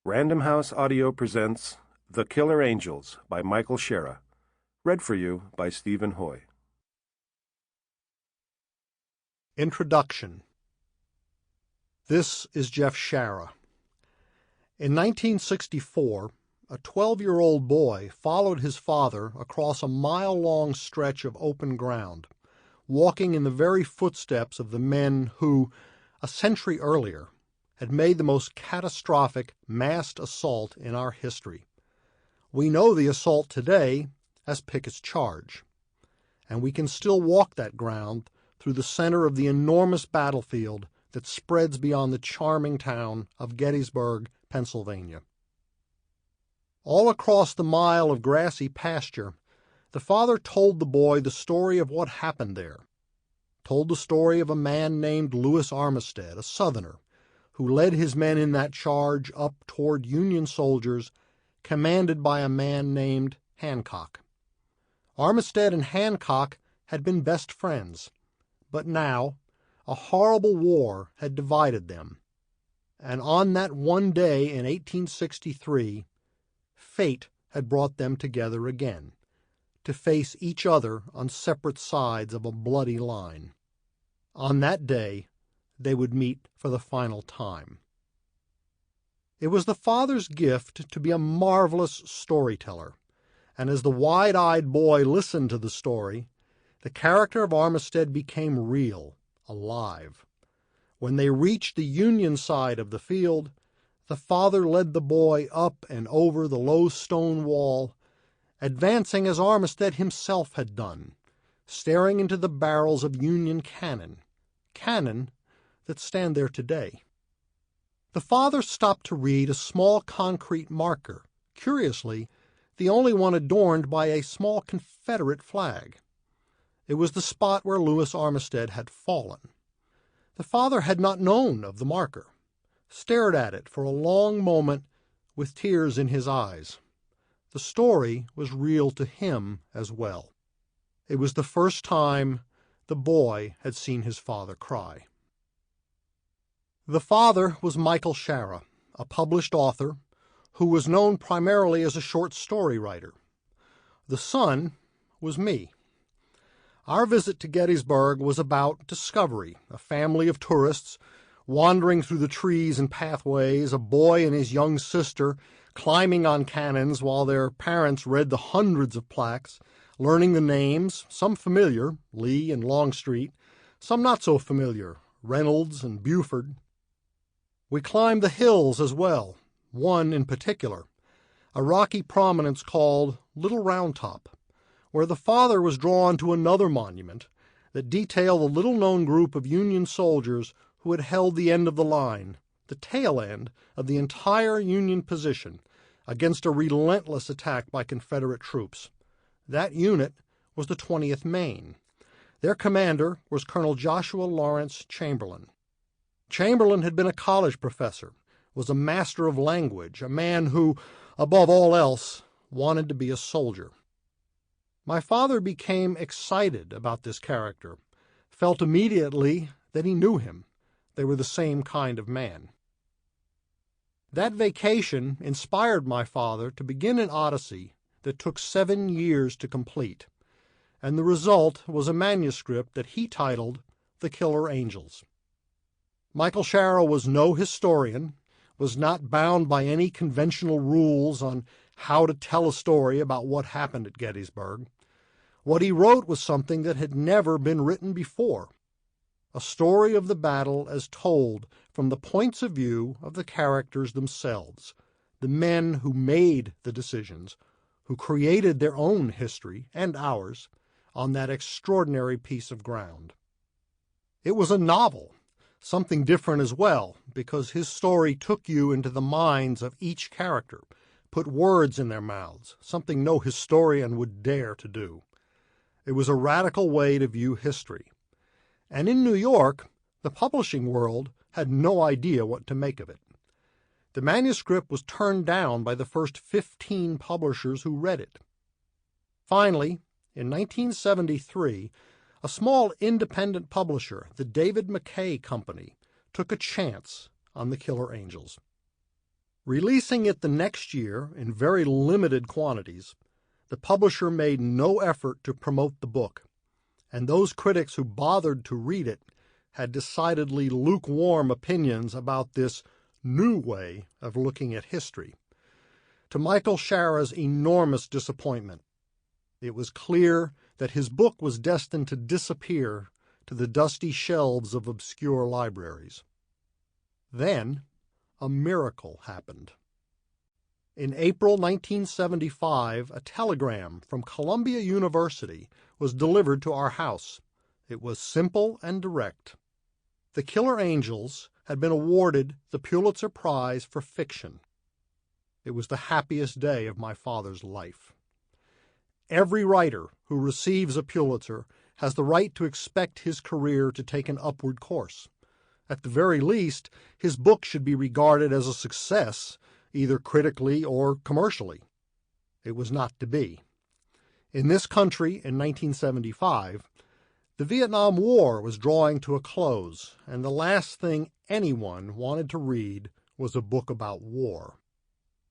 Random House Audio presents The Killer Angels by Michael Shaara. Read for you by Stephen Hoye. Introduction. This is Jeff Shaara. In 1964, a 12-year-old boy followed his father across a mile-long stretch of open ground, walking in the very footsteps of the men who, a century earlier, had made the most catastrophic massed assault in our history. We know the assault today as Pickett's Charge, and we can still walk that ground through the center of the enormous battlefield that spreads beyond the charming town of Gettysburg, Pennsylvania. All across the mile of grassy pasture, the father told the boy the story of what happened there, told the story of a man named Lewis Armistead, a Southerner, who led his men in that charge up toward Union soldiers commanded by a man named Hancock. Armistead and Hancock had been best friends, but now a horrible war had divided them, and on that one day in 1863, fate had brought them together again, to face each other on separate sides of a bloody line. On that day, they would meet for the final time. It was the father's gift to be a marvelous storyteller, and as the wide-eyed boy listened to the story, the character of Armistead became real, alive. When they reached the Union side of the field, the father led the boy up and over the low stone wall, advancing as Armistead himself had done, staring into the barrels of Union cannon that stand there today. The father stopped to read a small concrete marker, curiously, the only one adorned by a small Confederate flag. It was the spot where Lewis Armistead had fallen. The father had not known of the marker, stared at it for a long moment with tears in his eyes. The story was real to him as well. It was the first time the boy had seen his father cry. The father was Michael Shaara, a published author who was known primarily as a short story writer. The son was me. Our visit to Gettysburg was about discovery, a family of tourists wandering through the trees and pathways, a boy and his young sister climbing on cannons while their parents read the hundreds of plaques, learning the names, some familiar, Lee and Longstreet, some not so familiar, Reynolds and Buford. We climbed the hills as well, one in particular, a rocky prominence called Little Round Top, where the father was drawn to another monument that detailed the little-known group of Union soldiers who had held the end of the line, the tail end of the entire Union position, against a relentless attack by Confederate troops. That unit was the 20th Maine. Their commander was Colonel Joshua Lawrence Chamberlain. Chamberlain had been a college professor, was a master of language, a man who, above all else, wanted to be a soldier. My father became excited about this character, felt immediately that he knew him. They were the same kind of man. That vacation inspired my father to begin an odyssey that took 7 years to complete, and the result was a manuscript that he titled The Killer Angels. Michael Shaara was no historian, was not bound by any conventional rules on how to tell a story about what happened at Gettysburg. What he wrote was something that had never been written before, a story of the battle as told from the points of view of the characters themselves, the men who made the decisions, who created their own history and ours on that extraordinary piece of ground. It was a novel, something different as well, because his story took you into the minds of each character, put words in their mouths, something no historian would dare to do. It was a radical way to view history. And in New York, the publishing world had no idea what to make of it. The manuscript was turned down by the first 15 publishers who read it. Finally, in 1973, a small independent publisher, the David McKay Company, took a chance on The Killer Angels. Releasing it the next year in very limited quantities, the publisher made no effort to promote the book, and those critics who bothered to read it had decidedly lukewarm opinions about this new way of looking at history. To Michael Shaara's enormous disappointment, it was clear that his book was destined to disappear to the dusty shelves of obscure libraries. Then, a miracle happened. In April 1975, a telegram from Columbia University was delivered to our house. It was simple and direct. The Killer Angels had been awarded the Pulitzer Prize for fiction. It was the happiest day of my father's life. Every writer who receives a Pulitzer has the right to expect his career to take an upward course. At the very least, his book should be regarded as a success, either critically or commercially. It was not to be. In this country, in 1975, the Vietnam War was drawing to a close, and the last thing anyone wanted to read was a book about war.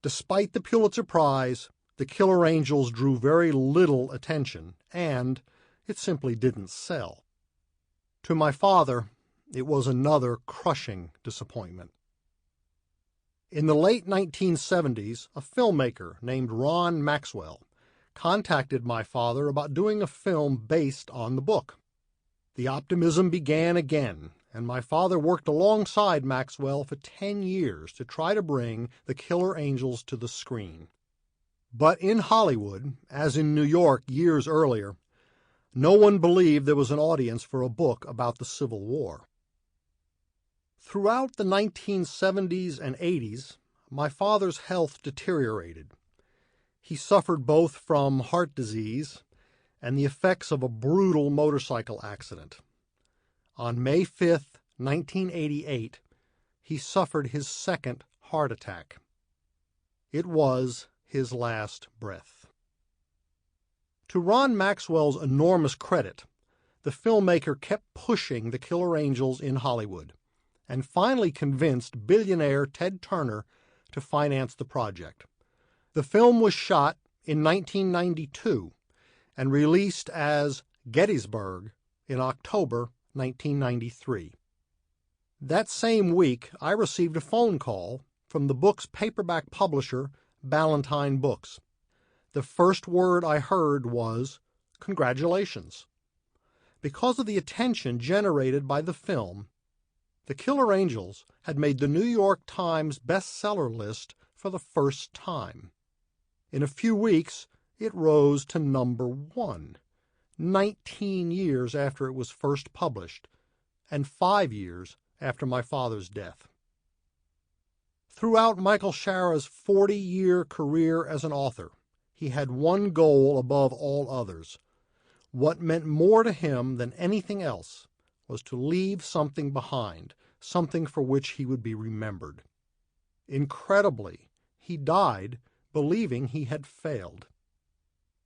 Despite the Pulitzer Prize, The Killer Angels drew very little attention, and it simply didn't sell. To my father, it was another crushing disappointment. In the late 1970s, a filmmaker named Ron Maxwell contacted my father about doing a film based on the book. The optimism began again, and my father worked alongside Maxwell for 10 years to try to bring The Killer Angels to the screen. But in Hollywood, as in New York years earlier, no one believed there was an audience for a book about the Civil War. Throughout the 1970s and 80s, my father's health deteriorated. He suffered both from heart disease and the effects of a brutal motorcycle accident. On May 5, 1988, he suffered his second heart attack. It was his last breath. To Ron Maxwell's enormous credit, the filmmaker kept pushing The Killer Angels in Hollywood and finally convinced billionaire Ted Turner to finance the project. The film was shot in 1992 and released as Gettysburg in October 1993. That same week, I received a phone call from the book's paperback publisher, Ballantine Books. The first word I heard was, "Congratulations." Because of the attention generated by the film, The Killer Angels had made the New York Times bestseller list for the first time. In a few weeks, it rose to number 1, 19 years after it was first published, and 5 years after my father's death. Throughout Michael Shaara's 40-year career as an author, he had one goal above all others. What meant more to him than anything else was to leave something behind, something for which he would be remembered. Incredibly, he died believing he had failed.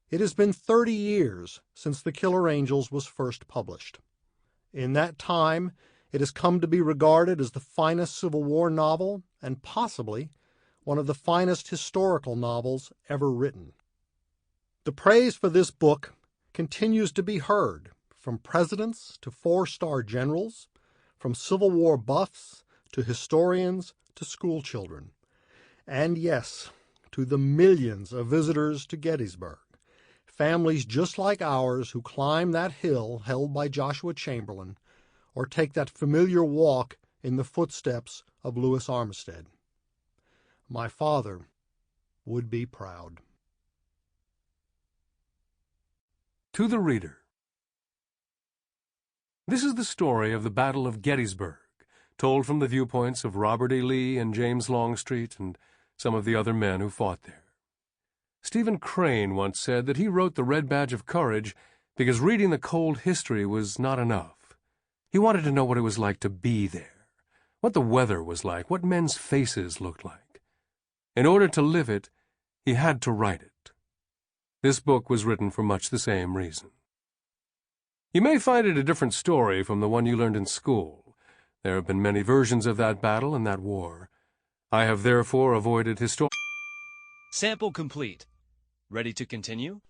It has been 30 years since The Killer Angels was first published. In that time, it has come to be regarded as the finest Civil War novel and possibly one of the finest historical novels ever written. The praise for this book continues to be heard from presidents to four-star generals, from Civil War buffs to historians to schoolchildren, and yes, to the millions of visitors to Gettysburg, families just like ours who climb that hill held by Joshua Chamberlain or take that familiar walk in the footsteps of Louis Armistead. My father would be proud. To the Reader. This is the story of the Battle of Gettysburg, told from the viewpoints of Robert E. Lee and James Longstreet and some of the other men who fought there. Stephen Crane once said that he wrote The Red Badge of Courage because reading the cold history was not enough. He wanted to know what it was like to be there, what the weather was like, what men's faces looked like. In order to live it, he had to write it. This book was written for much the same reason. You may find it a different story from the one you learned in school. There have been many versions of that battle and that war. I have therefore avoided Sample complete. Ready to continue?